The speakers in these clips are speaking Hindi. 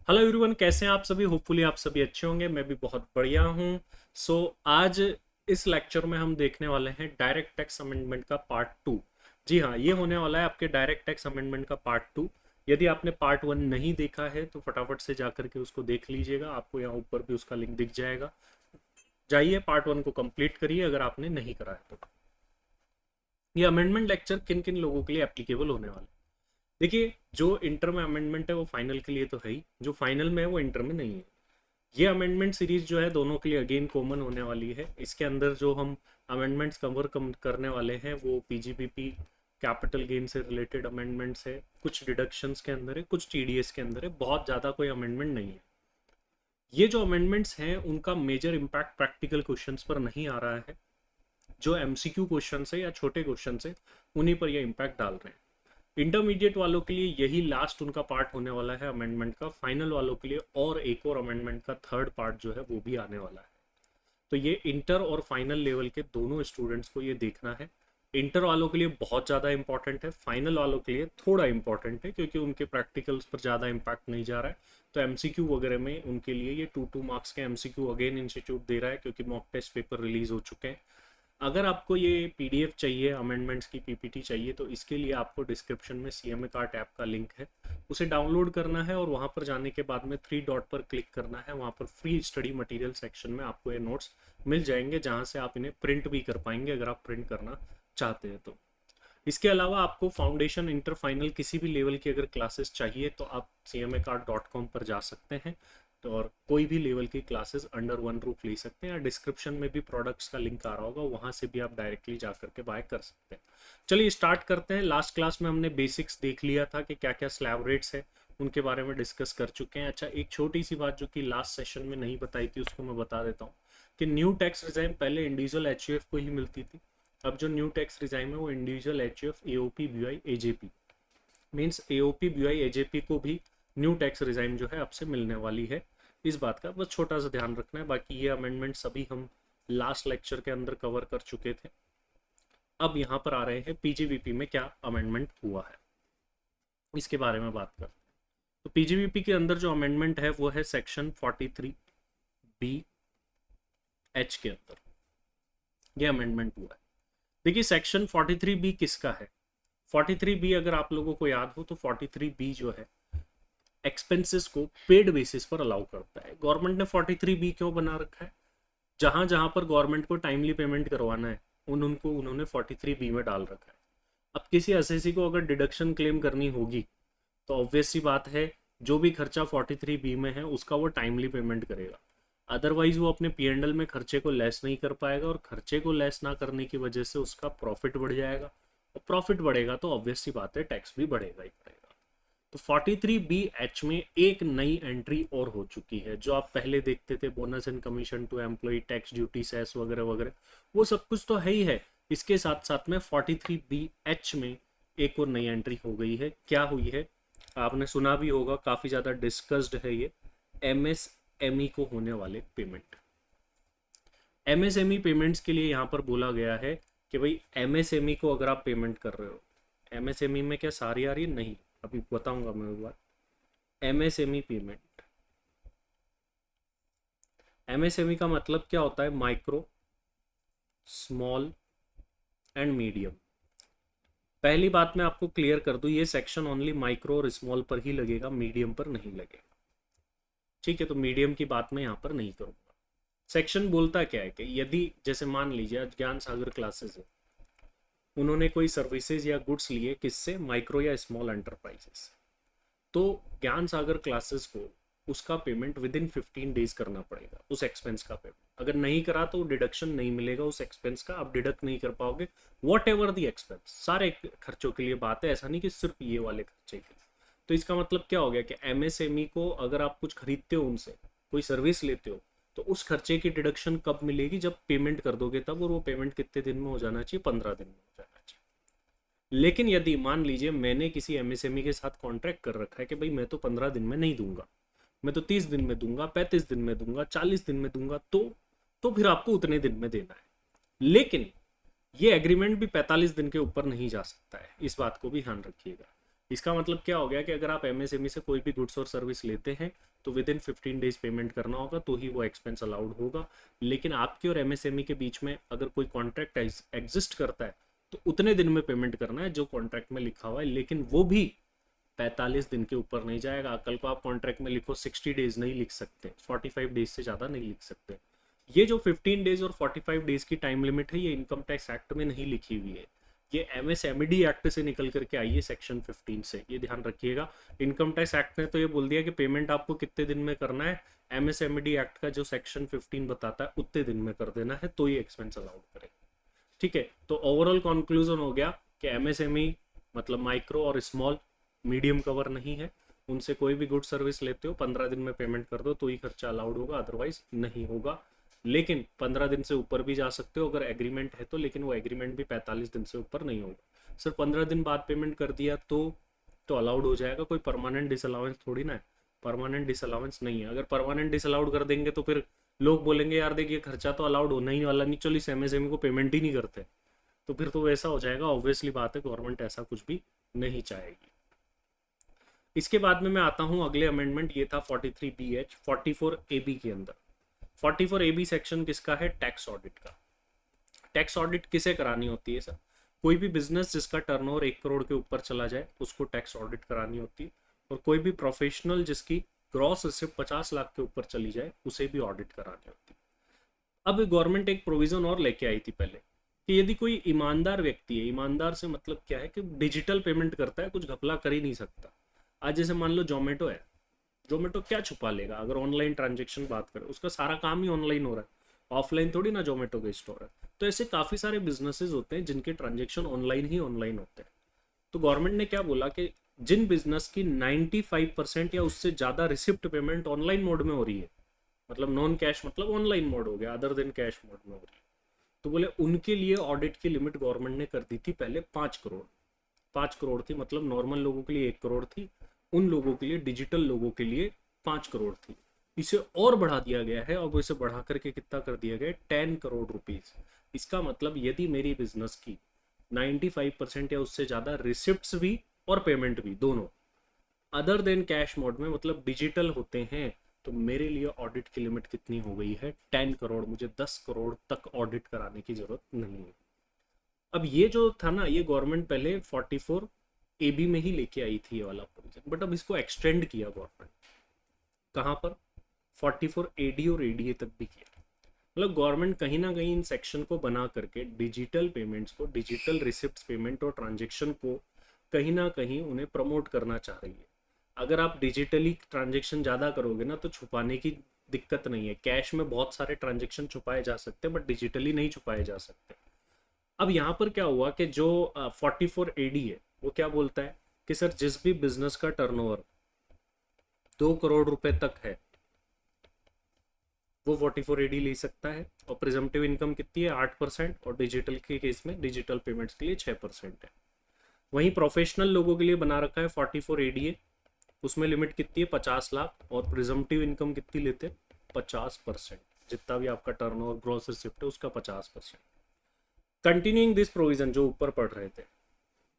हेलो एवरीवन, कैसे हैं आप सभी। होपफुली आप सभी अच्छे होंगे। मैं भी बहुत बढ़िया हूँ। सो आज इस लेक्चर में हम देखने वाले हैं डायरेक्ट टैक्स अमेंडमेंट का पार्ट टू। जी हाँ, ये होने वाला है आपके डायरेक्ट टैक्स अमेंडमेंट का पार्ट टू। यदि आपने पार्ट वन नहीं देखा है तो फटाफट से जाकर के उसको देख लीजिएगा। आपको यहाँ ऊपर भी उसका लिंक दिख जाएगा। जाइए पार्ट वन को कंप्लीट करिए अगर आपने नहीं करा है तो। ये अमेंडमेंट लेक्चर किन किन लोगों के लिए एप्लीकेबल होने वाला है। देखिए, जो इंटर में अमेंडमेंट है वो फाइनल के लिए तो है ही, जो फाइनल में है वो इंटर में नहीं है। ये अमेंडमेंट सीरीज जो है दोनों के लिए अगेन कॉमन होने वाली है। इसके अंदर जो हम अमेंडमेंट्स कवर करने वाले हैं वो पीजीबीपी कैपिटल गेन से रिलेटेड अमेंडमेंट्स है, कुछ डिडक्शंस के अंदर है, कुछ टीडीएस के अंदर है। बहुत ज़्यादा कोई अमेंडमेंट नहीं है। ये जो अमेंडमेंट्स हैं उनका मेजर इम्पैक्ट प्रैक्टिकल क्वेश्चंस पर नहीं आ रहा है। जो एमसीक्यू क्वेश्चन है या छोटे क्वेश्चन है उन्हीं पर ये इम्पैक्ट डाल रहे हैं। इंटरमीडिएट वालों के लिए यही लास्ट उनका पार्ट होने वाला है अमेंडमेंट का। फाइनल वालों के लिए और एक और अमेंडमेंट का थर्ड पार्ट जो है वो भी आने वाला है। तो ये इंटर और फाइनल लेवल के दोनों स्टूडेंट्स को ये देखना है। इंटर वालों के लिए बहुत ज़्यादा इंपॉर्टेंट है, फाइनल वालों के लिए थोड़ा इंपॉर्टेंट है क्योंकि उनके प्रैक्टिकल्स पर ज़्यादा इम्पैक्ट नहीं जा रहा है। तो एमसीक्यू वगैरह में उनके लिए ये 2 मार्क्स के एमसीक्यू अगेन इंस्टीट्यूट दे रहा है क्योंकि मॉक टेस्ट पेपर रिलीज हो चुके हैं। अगर आपको ये पीडीएफ चाहिए, अमेंडमेंट्स की पीपीटी चाहिए, तो इसके लिए आपको डिस्क्रिप्शन में सीएमए कार्ट ऐप का लिंक है, उसे डाउनलोड करना है और वहाँ पर जाने के बाद में 3 डॉट पर क्लिक करना है। वहाँ पर फ्री स्टडी मटेरियल सेक्शन में आपको ये नोट्स मिल जाएंगे जहाँ से आप इन्हें प्रिंट भी कर पाएंगे अगर आप प्रिंट करना चाहते हैं तो। इसके अलावा आपको फाउंडेशन, इंटर, फाइनल किसी भी लेवल की अगर क्लासेस चाहिए तो आप cmacart.com पर जा सकते हैं तो और कोई भी लेवल की क्लासेस अंडर वन रूफ ले सकते हैं, या डिस्क्रिप्शन में भी प्रोडक्ट्स का लिंक आ रहा होगा, वहाँ से भी आप डायरेक्टली जा करके बाय कर सकते हैं। चलिए स्टार्ट करते हैं। लास्ट क्लास में हमने बेसिक्स देख लिया था कि क्या क्या स्लैब रेट्स है, उनके बारे में डिस्कस कर चुके हैं। अच्छा, एक छोटी सी बात जो कि लास्ट सेशन में नहीं बताई थी उसको मैं बता देता हूँ कि न्यू टैक्स रिजाइम पहले इंडिविजुअल एचयूएफ को ही मिलती थी। अब जो न्यू टैक्स रिजाइम है वो individual HUF, AOP, BY, AJP, means AOP, BY, AJP को भी न्यू टैक्स रिजाइम जो है अब से मिलने वाली है। इस बात का बस छोटा सा ध्यान रखना है। बाकी ये अमेंडमेंट सभी हम लास्ट लेक्चर के अंदर कवर कर चुके थे। अब यहाँ पर आ रहे हैं पीजीबीपी में क्या अमेंडमेंट हुआ है, इसके बारे में बात कर। तो पीजीबीपी के अंदर जो अमेंडमेंट है वो है सेक्शन 43 बी एच के अंदर ये अमेंडमेंट हुआ है। देखिए, सेक्शन 43 बी किसका है। 43 बी अगर आप लोगों को याद हो तो 43 बी जो है एक्सपेंसेस को पेड बेसिस पर अलाउ करता है। गवर्नमेंट ने 43 बी क्यों बना रखा है, जहां जहां पर गवर्नमेंट को टाइमली पेमेंट करवाना है उनको उन्होंने 43 बी में डाल रखा है। अब किसी एसएससी को अगर डिडक्शन क्लेम करनी होगी तो ऑब्वियस सी बात है, जो भी खर्चा 43 बी में है उसका वो टाइमली पेमेंट करेगा। अदरवाइज वो अपने पी&एल में खर्चे को लेस नहीं कर पाएगा और खर्चे को लेस ना करने की वजह से उसका प्रॉफिट बढ़ जाएगा, और प्रॉफिट बढ़ेगा तो ऑब्वियस सी बात है टैक्स भी बढ़ेगा ही बढ़ेगा। तो 43 बी एच में एक नई एंट्री और हो चुकी है। जो आप पहले देखते थे bonus and commission to employ, tax duty, cess वगैरह वगैरह, वो सब कुछ तो है ही है। इसके साथ साथ में 43 बी एच में एक और नई एंट्री हो गई है। क्या हुई है, आपने सुना भी होगा, काफ़ी ज़्यादा डिस्कस्ड है ये, एमएसएमई को होने वाले पेमेंट। एमएसएमई पेमेंट्स के लिए यहाँ पर बोला गया है कि भाई एमएसएमई को अगर आप पेमेंट कर रहे हो, एमएसएमई में क्या सारी आ रही है, नहीं, अभी बताऊंगा मैं एक बार। एमएसएमई पेमेंट, एमएसएमई का मतलब क्या होता है, माइक्रो, स्मॉल एंड मीडियम। पहली बात मैं आपको क्लियर कर दूं, ये सेक्शन ओनली माइक्रो और स्मॉल पर ही लगेगा, मीडियम पर नहीं लगेगा। ठीक है, तो मीडियम की बात मैं यहाँ पर नहीं करूंगा। सेक्शन बोलता क्या है कि यदि जैसे मान लीजिए आज ज्ञान सागर क्लासेस है, उन्होंने कोई सर्विसेज या गुड्स लिए किससे, माइक्रो या स्मॉल एंटरप्राइजेस, तो ज्ञान सागर क्लासेस को उसका पेमेंट विद इन 15 डेज करना पड़ेगा, उस एक्सपेंस का पेमेंट। अगर नहीं करा तो डिडक्शन नहीं मिलेगा उस एक्सपेंस का, आप डिडक्ट नहीं कर पाओगे वॉट एवर दी एक्सपेंस। सारे खर्चों के लिए बात है, ऐसा नहीं कि सिर्फ ये वाले खर्चे के लिए। तो इसका मतलब क्या हो गया कि एमएसएमई को अगर आप कुछ खरीदते हो, उनसे कोई सर्विस लेते हो, तो उस खर्चे की डिडक्शन कब मिलेगी, जब पेमेंट कर दोगे तब। और वो पेमेंट कितने दिन में हो जाना चाहिए, 15 दिन में हो जाना चाहिए। लेकिन यदि मान लीजिए मैंने किसी एमएसएमई के साथ कॉन्ट्रैक्ट कर रखा है कि भाई मैं तो 15 दिन में नहीं दूंगा, मैं तो 30 दिन में दूंगा, 35 दिन में दूंगा, 40 दिन में दूंगा, तो फिर आपको उतने दिन में देना है। लेकिन ये एग्रीमेंट भी 45 दिन के ऊपर नहीं जा सकता है, इस बात को भी ध्यान रखिएगा। इसका मतलब क्या हो गया कि अगर आप एमएसएमई से कोई भी गुड्स और सर्विस लेते हैं तो विद इन 15 डेज पेमेंट करना होगा, तो ही वो एक्सपेंस अलाउड होगा। लेकिन आपके और एमएसएमई के बीच में अगर कोई कॉन्ट्रैक्ट एग्जिस्ट करता है तो उतने दिन में पेमेंट करना है जो कॉन्ट्रैक्ट में लिखा हुआ है, लेकिन वो भी 45 दिन के ऊपर नहीं जाएगा। कल को आप कॉन्ट्रैक्ट में लिखो 60 डेज नहीं लिख सकते, 45 डेज से ज़्यादा नहीं लिख सकते। ये जो 15 डेज और 45 डेज की टाइम लिमिट है ये इनकम टैक्स एक्ट में नहीं लिखी हुई है, ये एमएसएमडी एक्ट से निकल करके आई है सेक्शन 15 से, ये ध्यान रखिएगा। इनकम टैक्स एक्ट ने तो ये बोल दिया कि पेमेंट आपको कितने दिन में करना है, एमएसएमडी एक्ट का जो सेक्शन 15 बताता है उतने दिन में कर देना है, तो ये एक्सपेंस अलाउड करेगा। ठीक है, तो ओवरऑल कंक्लूजन हो गया कि एमएसएमई मतलब माइक्रो और स्मॉल मीडियम कवर नहीं है, उनसे कोई भी गुड सर्विस लेते हो 15 दिन में पेमेंट कर दो तो ही खर्चा अलाउड होगा, अदरवाइज नहीं होगा। लेकिन 15 दिन से ऊपर भी जा सकते हो अगर एग्रीमेंट है तो, लेकिन वो एग्रीमेंट भी 45 दिन से ऊपर नहीं होगा। सिर्फ 15 दिन बाद पेमेंट कर दिया तो अलाउड हो जाएगा, कोई परमानेंट डिसअलाउंस थोड़ी ना है, परमानेंट डिसअलाउंस नहीं है। अगर परमानेंट डिसअलाउड कर देंगे तो फिर लोग बोलेंगे यार देखिए खर्चा तो अलाउड होना ही वाला नहीं, चलो इस एमएसएमई को पेमेंट ही नहीं करते, तो फिर तो वैसा हो जाएगा। ऑब्वियसली बात है गवर्नमेंट ऐसा कुछ भी नहीं चाहेगी। इसके बाद में मैं आता हूं अगले अमेंडमेंट, ये था 43BH 44AB के अंदर। 44AB सेक्शन किसका है? टैक्स ऑडिट का। टैक्स ऑडिट किसे करानी होती है सर? कोई भी बिजनेस जिसका टर्नओवर 1 करोड़ के ऊपर चला जाए उसको टैक्स ऑडिट करानी होती है, और कोई भी प्रोफेशनल जिसकी ग्रॉस रिसिप्ट 50 लाख के ऊपर चली जाए उसे भी ऑडिट करानी होती है। अब गवर्नमेंट एक प्रोविजन और लेके आई थी पहले कि यदि कोई ईमानदार व्यक्ति है, ईमानदार से मतलब क्या है कि डिजिटल पेमेंट करता है, कुछ घपला कर ही नहीं सकता। आज जैसे मान लो जोमेटो है, जोमेटो क्या छुपा लेगा? अगर ऑनलाइन ट्रांजेक्शन बात करें, उसका सारा काम ही ऑनलाइन हो रहा है, ऑफलाइन थोड़ी ना जोमेटो के स्टोर है। तो ऐसे काफ़ी सारे बिजनेसेस होते हैं जिनके ट्रांजेक्शन ऑनलाइन ही ऑनलाइन होते हैं। तो गवर्नमेंट ने क्या बोला कि जिन बिजनेस की 95% या उससे ज़्यादा रिसिप्ट पेमेंट ऑनलाइन मोड में हो रही है, मतलब नॉन कैश मतलब ऑनलाइन मोड हो गया, अदर देन कैश मोड में हो रही है, तो बोले उनके लिए ऑडिट की लिमिट गवर्नमेंट ने कर दी थी पहले 5 करोड़। 5 करोड़ थी, मतलब नॉर्मल लोगों के लिए 1 करोड़ थी, उन लोगों के लिए, डिजिटल लोगों के लिए 5 करोड़ थी। इसे और बढ़ा दिया गया है, और इसे बढ़ा करके कितना कर दिया गया है? 10 करोड़ रुपीज। इसका मतलब यदि मेरी बिजनेस की 95% या उससे ज़्यादा रिसिप्ट्स भी और पेमेंट भी दोनों अदर देन कैश मोड में मतलब डिजिटल होते हैं, तो मेरे लिए ऑडिट की लिमिट कितनी हो गई है? 10 करोड़। मुझे 10 करोड़ तक ऑडिट कराने की जरूरत नहीं है। अब ये जो था ना, ये गवर्नमेंट पहले 44AB में ही लेके आई थी ये वाला प्रोविजन, बट अब इसको एक्सटेंड किया गवर्नमेंट। कहाँ पर? 44AD और ADA तक भी किया। मतलब गवर्नमेंट कहीं ना कहीं इन सेक्शन को बना करके डिजिटल पेमेंट्स को, डिजिटल रिसिप्ट पेमेंट और ट्रांजेक्शन को कहीं ना कहीं उन्हें प्रमोट करना चाह रही है। अगर आप डिजिटली ट्रांजेक्शन ज़्यादा करोगे ना तो छुपाने की दिक्कत नहीं है। कैश में बहुत सारे ट्रांजेक्शन छुपाए जा सकते हैं, बट डिजिटली नहीं छुपाए जा सकते। अब यहाँ पर क्या हुआ कि जो 44AD है वो क्या बोलता है कि सर जिस भी बिजनेस का टर्नओवर 2 करोड़ रुपए तक है वो 44AD ले सकता है, और प्रिजम्पटिव इनकम कितनी है? 8%, और डिजिटल के केस में डिजिटल पेमेंट्स के लिए 6% है। वहीं प्रोफेशनल लोगों के लिए बना रखा है 44ADA, उसमें लिमिट कितनी है? 50 लाख, और प्रिजम्पटिव इनकम कितनी लेते हैं? 50%, जितना भी आपका टर्नओवर ग्रॉस रिसिप्ट है उसका 50%। कंटिन्यूइंग दिस प्रोविजन, जो ऊपर पढ़ रहे थे,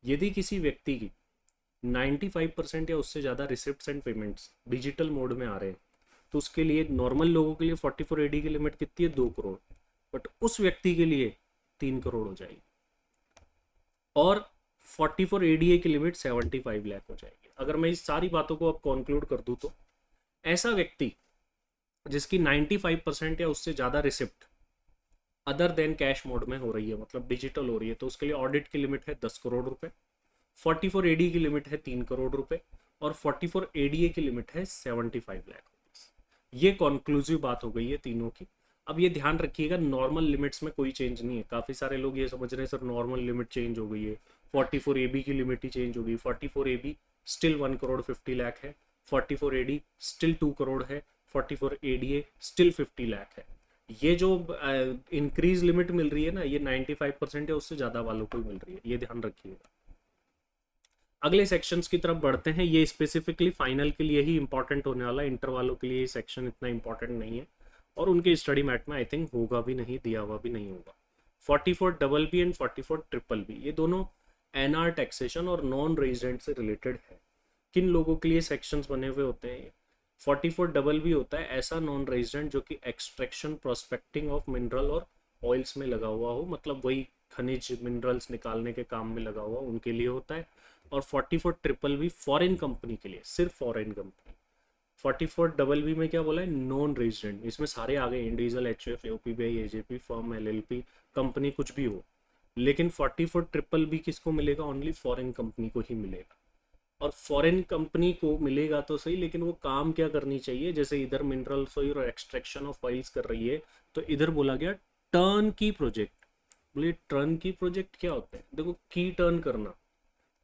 यदि किसी व्यक्ति की 95% या उससे ज़्यादा receipts and payments digital mode में आ रहे हैं तो उसके लिए, नॉर्मल लोगों के लिए 44AD की लिमिट कितनी है? 2 करोड़, बट उस व्यक्ति के लिए 3 करोड़ हो जाएगी, और 44ADA की लिमिट 75 लाख हो जाएगी। अगर मैं इस सारी बातों को अब कंक्लूड कर दूं तो ऐसा व्यक्ति जिसकी 95% या उससे ज़्यादा receipt other than cash mode में हो रही है, मतलब डिजिटल हो रही है, तो उसके लिए ऑडिट की लिमिट है 10 करोड़ रुपए, 44AD की लिमिट है 3 करोड़ रुपए, और 44ADA की लिमिट है 75 लाख रुपीज। ये कॉन्क्लूसिव बात हो गई है तीनों की। अब ये ध्यान रखिएगा, नॉर्मल लिमिट्स में कोई चेंज नहीं है। काफ़ी सारे लोग ये समझ रहे हैं सर नॉर्मल लिमिट चेंज हो गई है, 44AB की लिमिट ही चेंज हो गई। 44AB स्टिल 1 करोड़ 50 लाख है, 44AD स्टिल 2 करोड़ है, 44ADA स्टिल 50 लाख है। ये जो इंक्रीज लिमिट मिल रही है ना, ये 95% है उससे ज़्यादा वालों को ही मिल रही है, ये ध्यान रखिएगा। अगले सेक्शंस की तरफ बढ़ते हैं। ये स्पेसिफिकली फाइनल के लिए ही इंपॉर्टेंट होने वाला है, इंटर वालों के लिए ये सेक्शन इतना इंपॉर्टेंट नहीं है, और उनके स्टडी मैट में आई थिंक होगा भी नहीं, दिया हुआ भी नहीं होगा। 44BB एंड 44BBB, ये दोनों एनआर टैक्सेशन और नॉन रेजिडेंट से रिलेटेड है। किन लोगों के लिए सेक्शंस बने हुए होते हैं? 44 डबल भी होता है ऐसा नॉन रेजिडेंट जो कि एक्सट्रैक्शन प्रोस्पेक्टिंग ऑफ मिनरल और ऑयल्स में लगा हुआ हो, मतलब वही खनिज मिनरल्स निकालने के काम में लगा हुआ, उनके लिए होता है। और 44 ट्रिपल भी फॉरेन कंपनी के लिए, सिर्फ फॉरेन कंपनी। 44 डबल बी में क्या बोला है? Non resident. इसमें सारे आ गए, individual, H F, OPBI, AJP, firm, LLP, company कुछ भी हो। लेकिन 44 ट्रिपल बी किसको मिलेगा? ओनली फॉरेन कंपनी को ही मिलेगा। और फॉरेन कंपनी को मिलेगा तो सही, लेकिन वो काम क्या करनी चाहिए? जैसे इधर मिनरल सोइल और एक्सट्रैक्शन ऑफ ऑयल्स कर रही है, तो इधर बोला गया टर्न की प्रोजेक्ट। बोले टर्न की प्रोजेक्ट क्या होता है? देखो, की टर्न करना,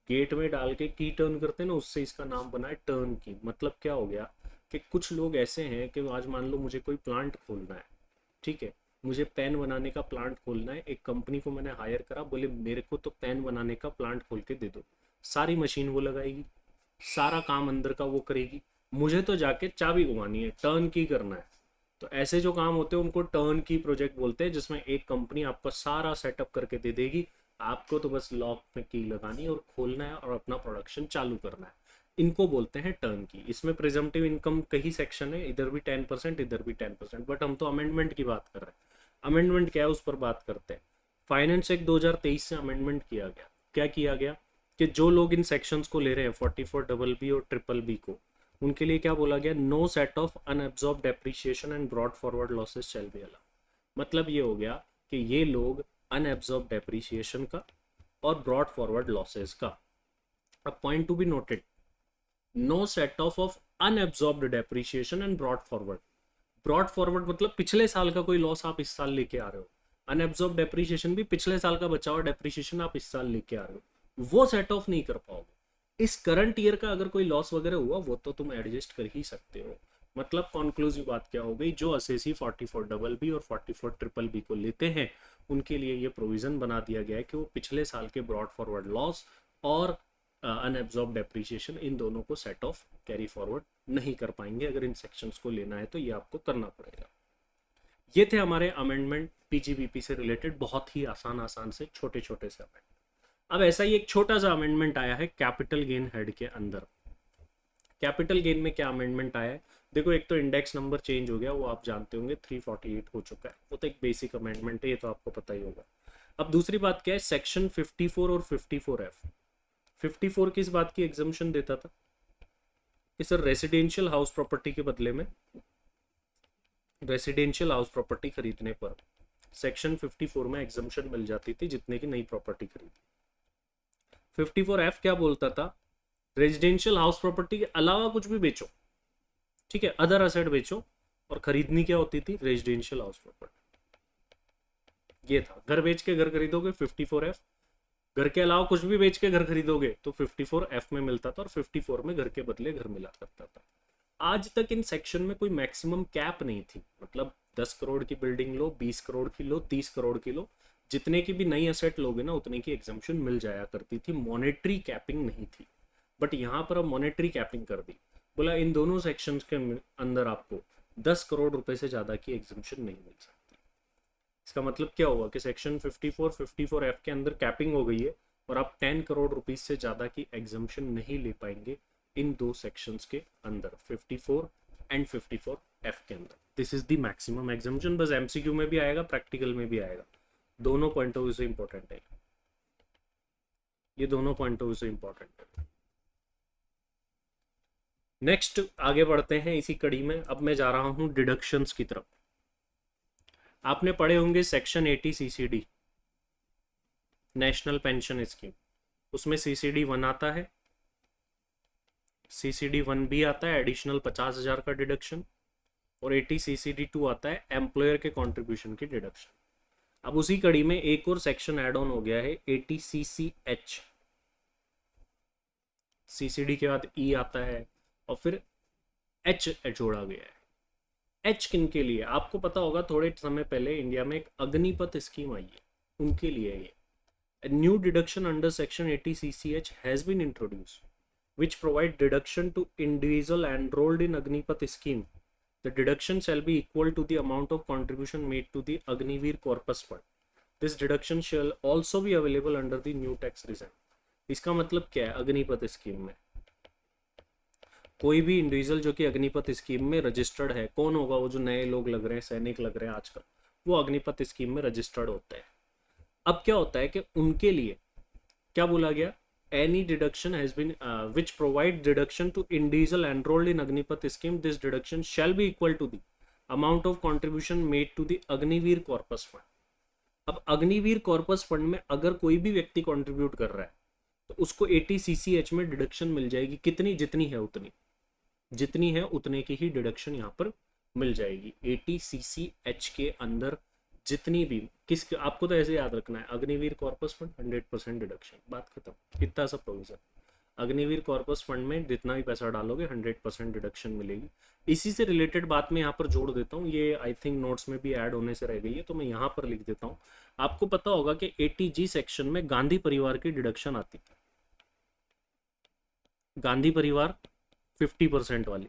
गेट में डाल के की टर्न करते हैं ना, उससे इसका नाम बना है टर्न की। मतलब क्या हो गया कि कुछ लोग ऐसे हैं कि आज मान लो मुझे कोई प्लांट खोलना है, ठीक है, मुझे पेन बनाने का प्लांट खोलना है, एक कंपनी को मैंने हायर करा, बोले मेरे को तो पेन बनाने का प्लांट खोल के दे दो। सारी मशीन वो लगाएगी, सारा काम अंदर का वो करेगी, मुझे तो जाके चाबी घुमानी है, टर्न की करना है। तो ऐसे जो काम होते हैं उनको टर्न की प्रोजेक्ट बोलते हैं, जिसमें एक कंपनी आपका सारा सेटअप करके दे देगी, आपको तो बस लॉक में की लगानी है और खोलना है और अपना प्रोडक्शन चालू करना है। इनको बोलते हैं टर्न की। इसमें प्रिजम्पटिव इनकम कई सेक्शन है, इधर भी 10%, इधर भी 10%, बट हम तो अमेंडमेंट की बात कर रहे हैं। अमेंडमेंट क्या है उस पर बात करते हैं। फाइनेंस एक्ट 2023 से अमेंडमेंट किया गया। क्या किया गया कि जो लोग इन सेक्शंस को ले रहे हैं 44 डबल बी और ट्रिपल बी को, उनके लिए क्या बोला गया? No set off unabsorb depreciation and brought forward losses shall be allowed. मतलब ये हो गया कि ये लोग अनएब्जॉर्ब डेप्रिसिएशन का और ब्रॉड फॉरवर्ड लॉसेस का, अब point to be noted, no set off unabsorbed depreciation and brought forward. Brought forward मतलब पिछले साल का कोई लॉस आप इस साल लेके आ रहे हो, अनएब्जॉर्ब डेप्रिसिएशन भी पिछले साल का बचा हुआ डेप्रिसिएशन आप इस साल लेके आ रहे हो, वो सेट ऑफ नहीं कर पाओगे। इस करंट ईयर का अगर कोई लॉस वगैरह हुआ वो तो तुम एडजस्ट कर ही सकते हो। मतलब कॉन्क्लूसिव बात क्या हो गई? जो असेसी 44 डबल बी और 44 ट्रिपल बी को लेते हैं उनके लिए ये प्रोविजन बना दिया गया है कि वो पिछले साल के ब्रॉड फॉरवर्ड लॉस और अनएब्जॉर्ब डेप्रिसिएशन, इन दोनों को सेट ऑफ कैरी फॉरवर्ड नहीं कर पाएंगे। अगर इन सेक्शंस को लेना है तो ये आपको करना पड़ेगा। ये थे हमारे अमेंडमेंट पीजीबीपी से रिलेटेड, बहुत ही आसान आसान से छोटे छोटे से अमेंडमेंट। अब ऐसा ही एक छोटा सा अमेंडमेंट आया है कैपिटल गेन हेड के अंदर। कैपिटल गेन में क्या अमेंडमेंट आया है? देखो, एक तो इंडेक्स नंबर चेंज हो गया, वो आप जानते होंगे, 348 हो चुका है, वो तो एक बेसिक अमेंडमेंट है, ये तो आपको पता ही होगा। अब दूसरी बात क्या है? सेक्शन 54 और 54F। 54 किस बात की एग्जम्पशन देता था कि सर रेसिडेंशियल हाउस प्रॉपर्टी के बदले में, रेसिडेंशियल हाउस प्रॉपर्टी खरीदने पर सेक्शन 54 में एग्जम्पशन मिल जाती थी जितने की नई प्रॉपर्टी खरीदी। 54F क्या बोलता था? रेजिडेंशियल हाउस प्रॉपर्टी के अलावा कुछ भी बेचो, ठीक है, अदर असेट बेचो, और खरीदनी क्या होती थी? Residential house property. ये था, घर बेच के घर खरीदोगे 54F, घर के अलावा कुछ भी बेच के घर खरीदोगे तो 54F में मिलता था, और 54 में घर के बदले घर मिला करता था। आज तक इन सेक्शन में कोई मैक्सिमम कैप नहीं थी, मतलब 10 करोड़ की बिल्डिंग लो, 20 करोड़ की लो, 30 करोड़ की लो, जितने की भी नई असेट लोगे ना उतने की एग्जम्पशन मिल जाया करती थी, मॉनेटरी कैपिंग नहीं थी। बट यहाँ पर अब मॉनेटरी कैपिंग कर दी, बोला इन दोनों सेक्शंस के अंदर आपको 10 करोड़ रुपए से ज़्यादा की एग्जम्पशन नहीं मिल सकती। इसका मतलब क्या हुआ कि सेक्शन 54, 54F के अंदर कैपिंग हो गई है, और आप 10 करोड़ रुपीज से ज़्यादा की एग्जम्पशन नहीं ले पाएंगे इन दो सेक्शंस के अंदर, 54 एंड 54F के अंदर। This is the maximum exemption. बस एमसीक्यू में भी आएगा, प्रैक्टिकल में भी आएगा, दोनों पॉइंट ऑफ व्यू से इंपॉर्टेंट है ये, दोनों पॉइंट ऑफ व्यू से इंपॉर्टेंट है। नेक्स्ट आगे बढ़ते हैं इसी कड़ी में। अब मैं जा रहा हूं डिडक्शंस की तरफ। आपने पढ़े होंगे section 80 CCD, national pension scheme, उसमें सीसीडी 1 आता है, सीसीडी 1 भी आता है, एडिशनल 50,000 का डिडक्शन, और 80 सीसीडी 2 आता है, एम्प्लॉयर के कंट्रीब्यूशन की डिडक्शन। अब उसी कड़ी में एक और सेक्शन एड ऑन हो गया है, 80 CCH। सीसीडी के बाद ई आता है और फिर एच जोड़ा गया है। एच किन के लिए? आपको पता होगा थोड़े समय पहले इंडिया में एक अग्निपथ स्कीम आई है, उनके लिए ये। A new deduction under section 80 CCH has been introduced, which provide deduction to individual enrolled in Agnipath scheme. The deduction shall be equal to the amount of contribution made to the Agniveer Corpus Fund. This deduction shall also be available under the new tax regime. इसका मतलब क्या है, अग्निपथ स्कीम में कोई भी इंडिविजुअल जो कि अग्निपथ स्कीम में रजिस्टर्ड है, कौन होगा, वो जो नए लोग लग रहे हैं, सैनिक लग रहे हैं आजकल, वो अग्निपथ स्कीम में रजिस्टर्ड होते हैं। अब क्या होता है कि उनके लिए क्या बोला गया, any deduction has been which provide deduction to individual enrolled in Agnipath scheme, this deduction shall be equal to the amount of contribution made to the Agniveer corpus fund. अब अग्निवीर कॉर्पस फंड में अगर कोई भी व्यक्ति कंट्रीब्यूट कर रहा है तो उसको 80 CCH में डिडक्शन मिल जाएगी, कितनी, जितनी है उतनी, जितनी है उतने की ही डिडक्शन यहाँ पर मिल जाएगी। 80 CCH के अंदर जितनी भी, किस, आपको तो ऐसे याद रखना है, अग्निवीर कॉर्पस फंड 100% डिडक्शन, बात खत्म, इतना सा प्रोविजन। अग्निवीर कॉर्पस फंड में जितना भी पैसा डालोगे 100% डिडक्शन मिलेगी। इसी से रिलेटेड बात मैं यहाँ पर जोड़ देता हूँ, ये आई थिंक नोट्स में भी ऐड होने से रह गई है तो मैं यहाँ पर लिख देता हूँ। आपको पता होगा कि 80G सेक्शन में गांधी परिवार की डिडक्शन आती थी, गांधी परिवार 50% वाली,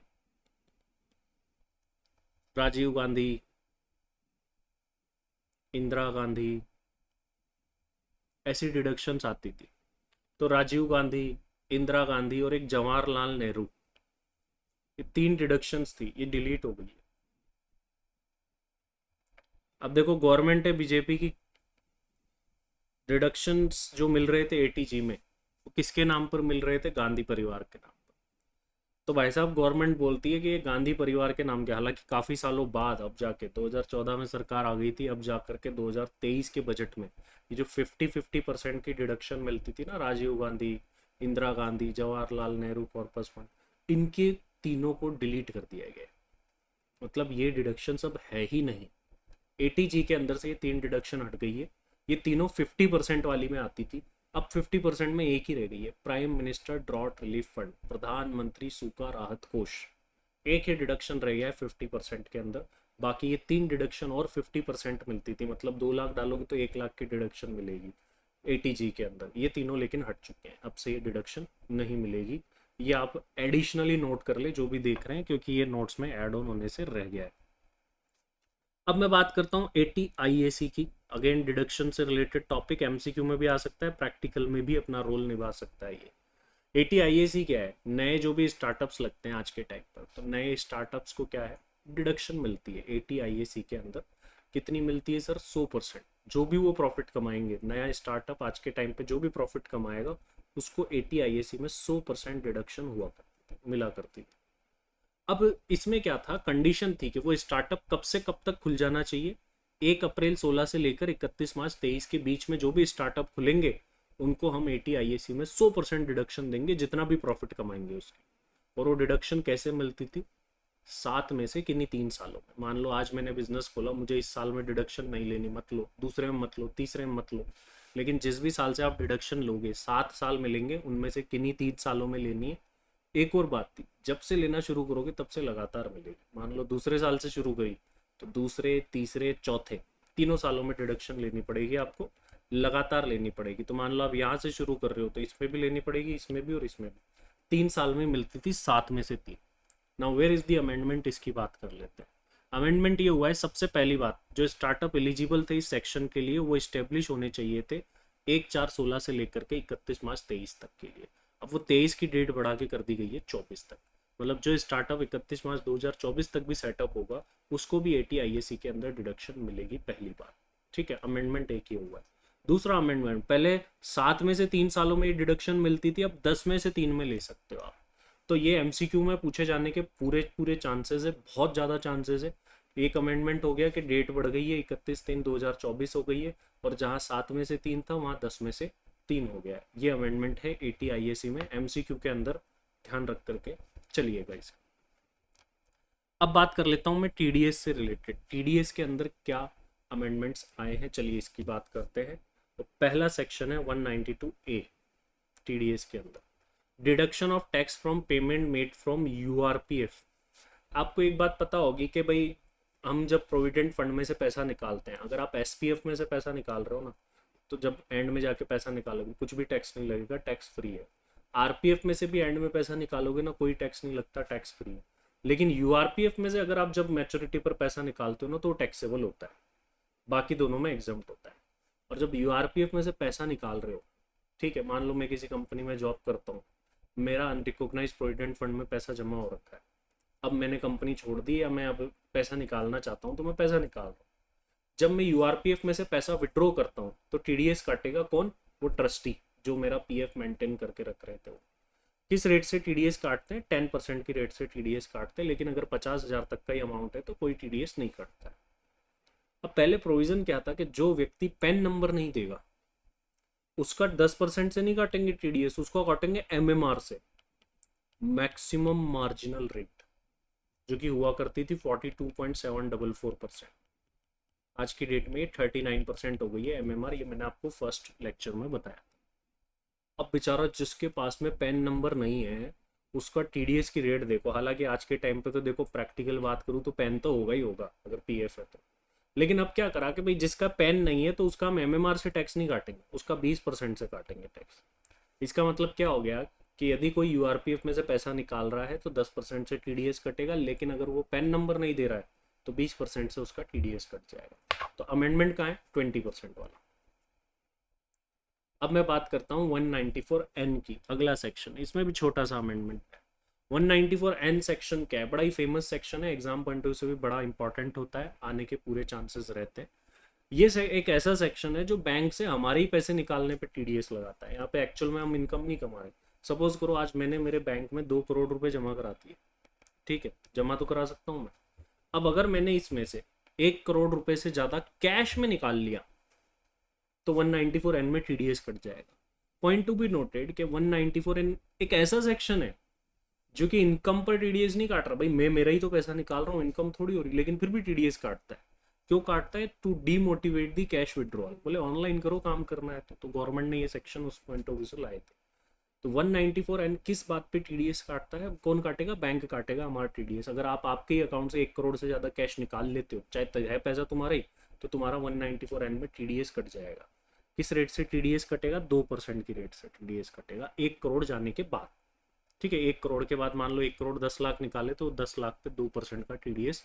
राजीव गांधी, इंदिरा गांधी, ऐसी डिडक्शंस आती थी। तो राजीव गांधी, इंदिरा गांधी और एक जवाहरलाल नेहरू, ये 3 डिडक्शंस थी, ये डिलीट हो गई है। अब देखो गवर्नमेंट है बीजेपी की, डिडक्शंस जो मिल रहे थे 80G में वो किसके नाम पर मिल रहे थे, गांधी परिवार के नाम पर। तो भाई साहब गवर्नमेंट बोलती है कि ये गांधी परिवार के नाम के, हालांकि काफ़ी सालों बाद अब जाके 2014 में सरकार आ गई थी, अब जा करके 2023 के बजट में ये जो 50-50% की डिडक्शन मिलती थी ना, राजीव गांधी, इंदिरा गांधी, जवाहरलाल नेहरू कॉर्पस फंड, इनके तीनों को डिलीट कर दिया गया। मतलब ये डिडक्शन अब है ही नहीं। 80G के अंदर से ये 3 डिडक्शन हट गई है, ये तीनों 50% वाली में आती थी, अब 50% में एक ही रह गई है, prime minister drought relief fund, प्रधानमंत्री सूखा राहत कोष। एक ही डिडक्शन रह गया है 50% के अंदर, बाकी ये 3 डिडक्शन और 50% मिलती थी, मतलब 2 लाख डालोगे तो 1 लाख की डिडक्शन मिलेगी 80G के अंदर, ये तीनों लेकिन हट चुके हैं, अब से ये डिडक्शन नहीं मिलेगी। ये आप एडिशनली नोट कर ले जो भी देख रहे हैं, क्योंकि ये नोट्स में ऐड ऑन होने से रह गया है। अब मैं बात करता हूँ 80 IAC की, अगेन डिडक्शन से रिलेटेड टॉपिक, MCQ में भी आ सकता है, प्रैक्टिकल में भी अपना रोल निभा सकता है ये। 80 IAC क्या है, नए जो भी स्टार्टअप्स लगते हैं आज के टाइम पर, तो नए स्टार्टअप्स को क्या है, डिडक्शन मिलती है 80 IAC के अंदर। कितनी मिलती है सर, 100%। जो भी वो प्रॉफिट कमाएंगे, नया स्टार्टअप आज के टाइम पे जो भी प्रॉफिट कमाएगा उसको 80 IAC में 100% डिडक्शन हुआ करती थी, मिला करती थी। अब इसमें क्या था, कंडीशन थी कि वो स्टार्टअप कब से कब तक खुल जाना चाहिए, 1 अप्रैल 16 से लेकर 31 मार्च 23 के बीच में जो भी स्टार्टअप खुलेंगे उनको हम 80 IAC में 100% डिडक्शन देंगे, जितना भी प्रॉफिट कमाएंगे उसकी। और वो डिडक्शन कैसे मिलती थी, 7 में से किन्हीं 3 सालों में। मान लो आज मैंने बिजनेस खोला, मुझे इस साल में डिडक्शन नहीं लेनी, मत लो, दूसरे में मत लो, तीसरे में मत लो, लेकिन जिस भी साल से आप डिडक्शन लोगे 7 साल मिलेंगे, उनमें से किन्हीं 3 सालों में लेनी है। एक और बात थी, जब से लेना शुरू करोगे तब से लगातार मिलेगी। मान लो दूसरे साल से शुरू करी तो दूसरे, तीसरे, चौथे, तीनों सालों में डिडक्शन लेनी पड़ेगी आपको, लगातार लेनी पड़ेगी। तो मान लो आप यहाँ से शुरू कर रहे हो तो इसमें भी लेनी पड़ेगी, इसमें भी और इसमें भी। 3 साल में मिलती थी, 7 में से 3। Now where is the amendment, इसकी बात कर लेते हैं। अमेंडमेंट ये हुआ है, सबसे पहली बात, जो स्टार्टअप एलिजिबल थे इस सेक्शन के लिए वो इस्टेब्लिश होने चाहिए थे 1/4/16 से लेकर के 31 मार्च 23 तक के लिए। अब वो 23 की डेट बढ़ा के कर दी गई है 24 तक, मतलब जो स्टार्टअप 31 मार्च 2024 तक भी सेटअप होगा उसको भी 80 IAC के अंदर डिडक्शन मिलेगी पहली बार। ठीक है, अमेंडमेंट एक ही हुआ है। दूसरा अमेंडमेंट, पहले 7 में से 3 सालों में ये डिडक्शन मिलती थी, अब 10 में से 3 में ले सकते हो आप। तो ये MCQ में पूछे जाने के पूरे पूरे चांसेस है, बहुत ज़्यादा चांसेस है। एक अमेंडमेंट हो गया कि डेट बढ़ गई है, 31/3/2024 हो गई है, और जहाँ 7 में से 3 था वहाँ 10 में से 3 हो गया है। ये अमेंडमेंट है 80 IAC में, MCQ के अंदर ध्यान रख करके चलिएगा इसका। अब बात कर लेता हूँ मैं TDS से रिलेटेड, TDS के अंदर क्या अमेंडमेंट्स आए हैं, चलिए इसकी बात करते हैं। तो पहला सेक्शन है 192A TDS के अंदर, deduction of tax from payment made from URPF। आपको एक बात पता होगी कि भाई हम जब प्रोविडेंट फंड में से पैसा निकालते हैं, अगर आप SPF में से पैसा निकाल रहे हो ना, तो जब एंड में जाके पैसा निकालोगे कुछ भी टैक्स नहीं लगेगा, टैक्स फ्री है। RPF में से भी एंड में पैसा निकालोगे ना, कोई टैक्स नहीं लगता, टैक्स फ्री है। लेकिन URPF में से अगर आप जब मैच्योरिटी पर पैसा निकालते हो ना तो टैक्सेबल होता है, बाकी दोनों में एग्जम्प्ट होता है। और जब URPF में से पैसा निकाल रहे हो ठीक है, मान लो मैं किसी कंपनी में जॉब करता हूँ, मेरा अनरिकॉग्नाइज्ड प्रोविडेंट फंड में पैसा जमा हो रखा है, अब मैंने कंपनी छोड़ दी या मैं अब पैसा निकालना चाहता हूँ तो मैं पैसा निकाल रहा हूँ। जब मैं यूआरपीएफ में से पैसा विड्रॉ करता हूँ तो टीडीएस काटेगा कौन? वो ट्रस्टी जो मेरा पीएफ मेंटेन करके रख रहे थे वो। किस रेट से टीडीएस काटते हैं? 10% की रेट से टीडीएस काटते हैं, लेकिन अगर 50,000 तक का ही अमाउंट है तो कोई टीडीएस नहीं काटता है। अब पहले प्रोविजन क्या था कि जो व्यक्ति पैन नंबर नहीं देगा उसका 10% से नहीं काटेंगे टीडीएस, उसको काटेंगे एमएमआर से, मैक्सिमम मार्जिनल रेट, जो कि हुआ करती थी 42.744%। आज की डेट में ये 39% हो गई है एमएमआर, ये मैंने आपको फर्स्ट लेक्चर में बताया। अब बेचारा जिसके पास में पैन नंबर नहीं है उसका टीडीएस की रेट देखो, हालांकि आज के टाइम पे तो देखो प्रैक्टिकल बात करूँ तो पैन तो होगा ही होगा अगर पीएफ है तो, लेकिन अब क्या करा कि भाई जिसका पैन नहीं है तो उसका हम एमएमआर से टैक्स नहीं काटेंगे, उसका 20% से काटेंगे टैक्स। इसका मतलब क्या हो गया कि यदि कोई यूआरपीएफ में से पैसा निकाल रहा है तो 10% से टीडीएस कटेगा, लेकिन अगर वो पैन नंबर नहीं दे रहा है तो 20% से उसका टीडीएस कट जाएगा। तो अमेंडमेंट कहाँ है? 20% वाला। अब मैं बात करता हूँ 194N की, अगला सेक्शन, इसमें भी छोटा सा अमेंडमेंट है। 194N सेक्शन क्या है? बड़ा ही फेमस सेक्शन है, एग्जाम पॉइंट ऑफ व्यू से भी बड़ा इंपॉर्टेंट होता है, आने के पूरे चांसेस रहते हैं। ये एक ऐसा सेक्शन है जो बैंक से हमारे ही पैसे निकालने पे टीडीएस लगाता है। यहाँ पे एक्चुअल में हम इनकम नहीं कमा रहे। सपोज करो आज मैंने मेरे बैंक में 2 करोड़ रुपए जमा करा दिए, ठीक है, जमा तो करा सकता हूँ मैं। अब अगर मैंने इसमें से 1 करोड़ रुपए से ज्यादा कैश में निकाल लिया तो 194N में टीडीएस कट जाएगा। पॉइंट टू बी नोटेड कि 194N एक ऐसा सेक्शन है जो कि इनकम पर टीडीएस नहीं काट रहा। भाई मैं मेरा ही तो पैसा निकाल रहा हूँ, इनकम थोड़ी हो रही, लेकिन फिर भी टीडीएस काटता है। क्यों काटता है? To demotivate the cash withdrawal, बोले ऑनलाइन करो, काम करना है तो गवर्नमेंट ने ये सेक्शन उस पॉइंट ऑफ व्यू से लाए थे। तो 194N किस बात पे टीडीएस काटता है? कौन काटेगा? बैंक काटेगा हमारा टीडीएस। अगर आप आपके ही अकाउंट से 1 करोड़ से ज्यादा कैश निकाल लेते हो, चाहे है पैसा तुम्हारा ही, तो तुम्हारा 194N में टीडीएस कट जाएगा। किस रेट से टीडीएस कटेगा? 2% की रेट से टीडीएस कटेगा 1 करोड़ जाने के बाद। ठीक है, 1 करोड़ के बाद मान लो 1 करोड़ 10 लाख निकाले तो 10 लाख पे 2% का टीडीएस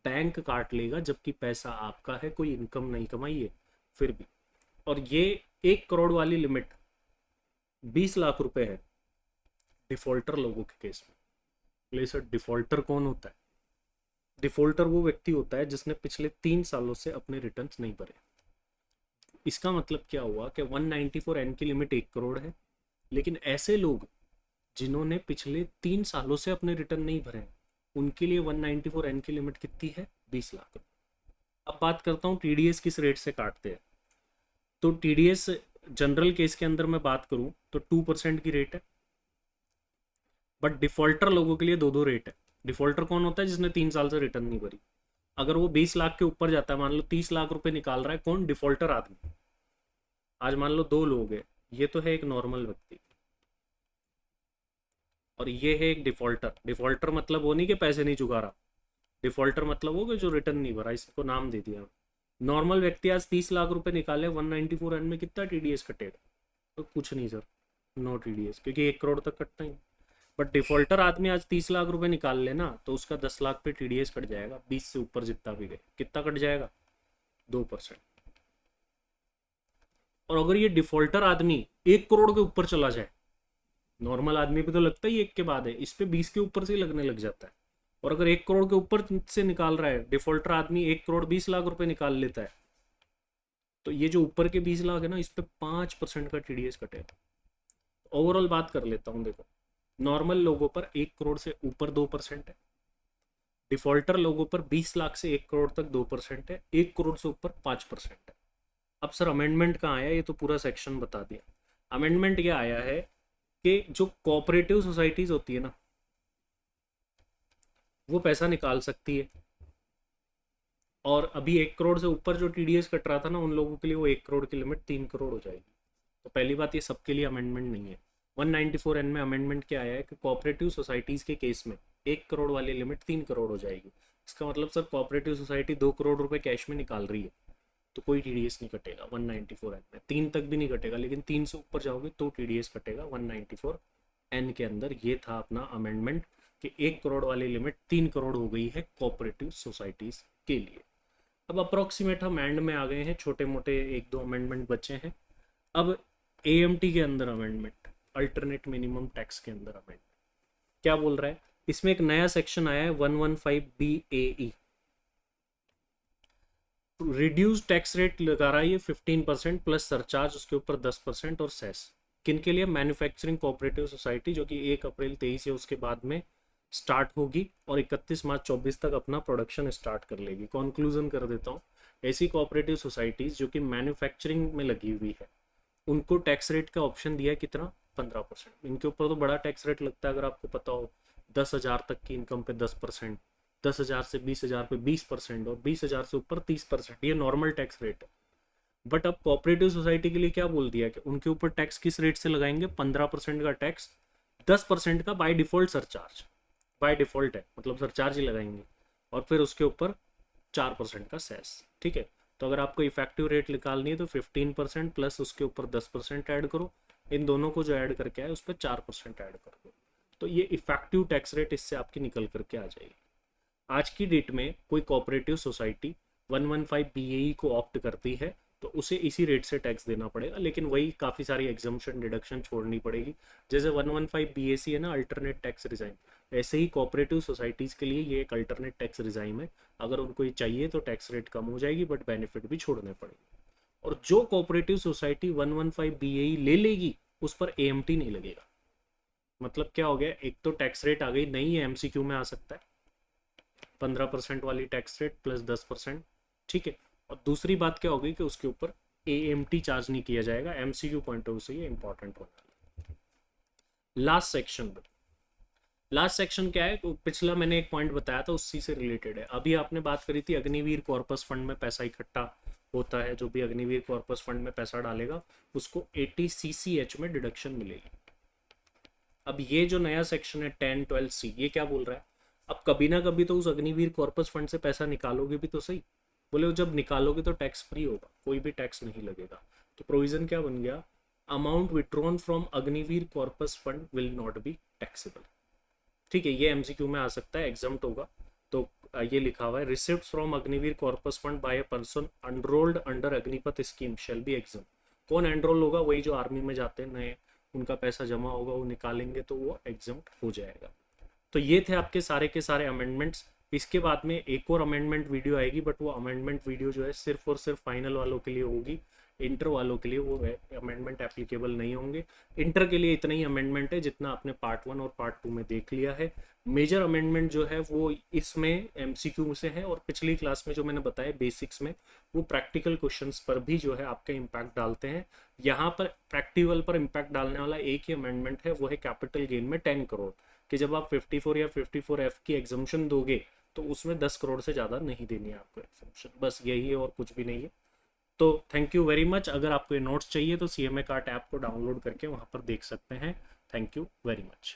बैंक काट लेगा, जबकि पैसा आपका है, कोई इनकम नहीं कमाई है फिर भी। और ये 1 करोड़ वाली लिमिट 20 लाख रुपए है डिफॉल्टर लोगों के केस में। बोले सर डिफॉल्टर कौन होता है? डिफॉल्टर वो व्यक्ति होता है जिसने पिछले 3 सालों से अपने रिटर्न्स नहीं भरे। इसका मतलब क्या हुआ कि 194N की लिमिट 1 करोड़ है, लेकिन ऐसे लोग जिन्होंने पिछले 3 सालों से अपने रिटर्न नहीं भरे हैं उनके लिए 194N की लिमिट कितनी है? 20 लाख। अब बात करता हूँ टीडीएस किस रेट से काटते हैं। तो टीडीएस जनरल केस के अंदर मैं बात करूं तो 2% की रेट है, बट डिफॉल्टर लोगों के लिए 2 रेट है। डिफॉल्टर कौन होता है? जिसने 3 साल से रिटर्न नहीं भरी। अगर वो 20 लाख के ऊपर जाता है, मान लो 30 लाख रुपए निकाल रहा है, कौन? डिफॉल्टर आदमी। आज मान लो 2 लोग हैं, ये तो है एक नॉर्मल व्यक्ति और ये है एक डिफॉल्टर। डिफॉल्टर मतलब वो नहीं कि पैसे नहीं चुका रहा, डिफॉल्टर मतलब वो कि जो रिटर्न नहीं भरा, इसको नाम दे दिया। नॉर्मल व्यक्ति आज 30 लाख रुपए निकाले, 194N में कितना टीडीएस कटेगा? तो कुछ नहीं सर, नो टीडीएस, क्योंकि 1 करोड़ तक कटता ही। बट डिफॉल्टर आदमी आज 30 लाख रुपए निकाल लेना तो उसका 10 लाख पे टीडीएस कट जाएगा, 20 से ऊपर जितना भी गए। कितना कट जाएगा? 2%। और अगर ये डिफॉल्टर आदमी 1 करोड़ के ऊपर चला जाए, नॉर्मल आदमी पे तो लगता ही 1 के बाद है, इस पे 20 के ऊपर से ही लगने लग जाता है। और अगर 1 करोड़ के ऊपर से निकाल रहा है डिफॉल्टर आदमी, 1 करोड़ 20 लाख रुपए निकाल लेता है, तो ये जो ऊपर के 20 लाख है ना, इस पे 5% का टीडीएस कटेगा। ओवरऑल बात कर लेता हूँ, देखो नॉर्मल लोगों पर 1 करोड़ से ऊपर 2% है, डिफॉल्टर लोगों पर 20 लाख से 1 करोड़ तक 2% है, 1 करोड़ से ऊपर 5% है। अब सर अमेंडमेंट कहाँ आया? ये तो पूरा सेक्शन बता दिया। अमेंडमेंट क्या आया है कि जो कोऑपरेटिव सोसाइटीज होती है ना, वो पैसा निकाल सकती है, और अभी 1 करोड़ से ऊपर जो टीडीएस कट रहा था ना, उन लोगों के लिए वो 1 करोड़ की लिमिट 3 करोड़ हो जाएगी। तो पहली बात, ये सबके लिए अमेंडमेंट नहीं है। 194N में अमेंडमेंट क्या आया है कि कोऑपरेटिव सोसाइटीज के केस में 1 करोड़ वाली लिमिट 3 करोड़ हो जाएगी। इसका मतलब सर कोऑपरेटिव सोसाइटी 2 करोड़ रुपए कैश में निकाल रही है तो कोई टीडीएस नहीं कटेगा 194N में। 3 तक भी नहीं कटेगा, लेकिन 3 से ऊपर जाओगे तो टीडीएस कटेगा 194N के अंदर। ये था अपना अमेंडमेंट कि 1 करोड़ वाली लिमिट 3 करोड़ हो गई है कोऑपरेटिव सोसाइटीज के लिए। अब अप्रोक्सीमेट हम एंड में आ गए हैं, छोटे मोटे 1-2 अमेंडमेंट बचे हैं। अब AMT के अंदर अमेंडमेंट, अल्टरनेट मिनिमम टैक्स के अंदर अमेंडमेंट क्या बोल रहा है, इसमें एक नया सेक्शन आया है 115BAE, रिड्यूस टैक्स रेट लगा रहा है ये 15% प्लस सरचार्ज उसके ऊपर 10% और सेस। किन के लिए, मैन्युफैक्चरिंग कोऑपरेटिव सोसाइटी जो कि 1 अप्रैल 23 है उसके बाद में स्टार्ट होगी और 31 मार्च 24 तक अपना प्रोडक्शन स्टार्ट कर लेगी। कंक्लूजन कर देता हूँ, ऐसी कोऑपरेटिव सोसाइटीज जो कि मैन्युफैक्चरिंग में लगी हुई है उनको टैक्स रेट का ऑप्शन दिया है कितना, 15%। इनके ऊपर तो बड़ा टैक्स रेट लगता है, अगर आपको पता हो 10,000 तक की इनकम पे 10%, 10,000 से 20,000 पे 20% और 20,000 से ऊपर 30%, ये नॉर्मल टैक्स रेट है। बट अब कोऑपरेटिव सोसाइटी के लिए क्या बोल दिया कि उनके ऊपर टैक्स किस रेट से लगाएंगे, 15% का टैक्स, 10% का by default surcharge, by default है मतलब सरचार्ज ही लगाएंगे, और फिर उसके ऊपर 4% का सेस। ठीक है, तो अगर आपको इफेक्टिव रेट निकालनी है तो 15% प्लस उसके ऊपर 10% ऐड करो, इन दोनों को जो ऐड करके आए उस पर 4% ऐड कर दो, तो ये इफेक्टिव टैक्स रेट इससे आपकी निकल करके आ जाएगी। आज की डेट में कोई कोऑपरेटिव सोसाइटी 115BAE को ऑप्ट करती है तो उसे इसी रेट से टैक्स देना पड़ेगा, लेकिन वही काफ़ी सारी एग्जम्पशन डिडक्शन छोड़नी पड़ेगी। जैसे 115BAC है ना, अल्टरनेट टैक्स रिजाइम, ऐसे ही कोऑपरेटिव सोसाइटीज के लिए ये एक अल्टरनेट टैक्स रिजाइम है। अगर उनको ये चाहिए तो टैक्स रेट कम हो जाएगी बट बेनिफिट भी छोड़ने पड़ेंगे। और जो कोऑपरेटिव सोसाइटी 115BAE ले लेगी उस पर AMT नहीं लगेगा। मतलब क्या हो गया, एक तो टैक्स रेट आ गई, नहीं है MCQ में आ सकता है 15% वाली टैक्स रेट प्लस 10%। ठीक है, और दूसरी बात क्या होगी कि उसके ऊपर AMT चार्ज नहीं किया जाएगा। MCQ पॉइंट ऑफ व्यू से ये इंपॉर्टेंट होता है। लास्ट सेक्शन, लास्ट सेक्शन क्या है, पिछला मैंने एक पॉइंट बताया था उसी से रिलेटेड है। अभी आपने बात करी थी अग्निवीर कॉर्पस फंड में पैसा इकट्ठा होता है, जो भी अग्निवीर कॉर्पस फंड में पैसा डालेगा उसको 80 CCH में डिडक्शन मिलेगी। अब ये जो नया सेक्शन है 10, 12C, ये क्या बोल रहा है, अब कभी ना कभी तो उस अग्निवीर कॉर्पस फंड से पैसा निकालोगे भी तो सही। बोले जब निकालोगे तो टैक्स फ्री होगा, कोई भी टैक्स नहीं लगेगा। तो प्रोविजन क्या बन गया, amount withdrawn from Agniveer corpus fund will not be taxable. ठीक है, ये MCQ में आ सकता है, एग्जाम्प्ट होगा। तो ये लिखा हुआ है, receipt from Agniveer corpus fund by a person enrolled under Agnipath scheme shall be exempt. कौन एनरोल होगा, वही जो आर्मी में जाते हैं नए, उनका पैसा जमा होगा, वो निकालेंगे तो वो एग्जाम्प्ट हो जाएगा। तो ये थे आपके सारे के सारे अमेंडमेंट्स। इसके बाद में एक और अमेंडमेंट वीडियो आएगी, बट वो अमेंडमेंट वीडियो जो है सिर्फ और सिर्फ फाइनल वालों के लिए होगी, इंटर वालों के लिए वो अमेंडमेंट एप्लीकेबल नहीं होंगे। इंटर के लिए इतना ही अमेंडमेंट है जितना आपने पार्ट 1 और पार्ट 2 में देख लिया है। मेजर अमेंडमेंट जो है वो इसमें MCQ से है, और पिछली क्लास में जो मैंने बताया बेसिक्स में, वो प्रैक्टिकल क्वेश्चंस पर भी जो है आपका इम्पैक्ट डालते हैं। यहाँ पर प्रैक्टिकल पर इम्पैक्ट डालने वाला एक ही अमेंडमेंट है, वो है कैपिटल गेन में 10 करोड़, कि जब आप 54 या 54F की एग्जम्पशन दोगे तो उसमें 10 करोड़ से ज़्यादा नहीं देनी है आपको एग्जम्पशन, बस यही है और कुछ भी नहीं है। तो थैंक यू वेरी मच। अगर आपको ये नोट्स चाहिए तो CMA कार्ट ऐप को डाउनलोड करके वहाँ पर देख सकते हैं। Thank you very much.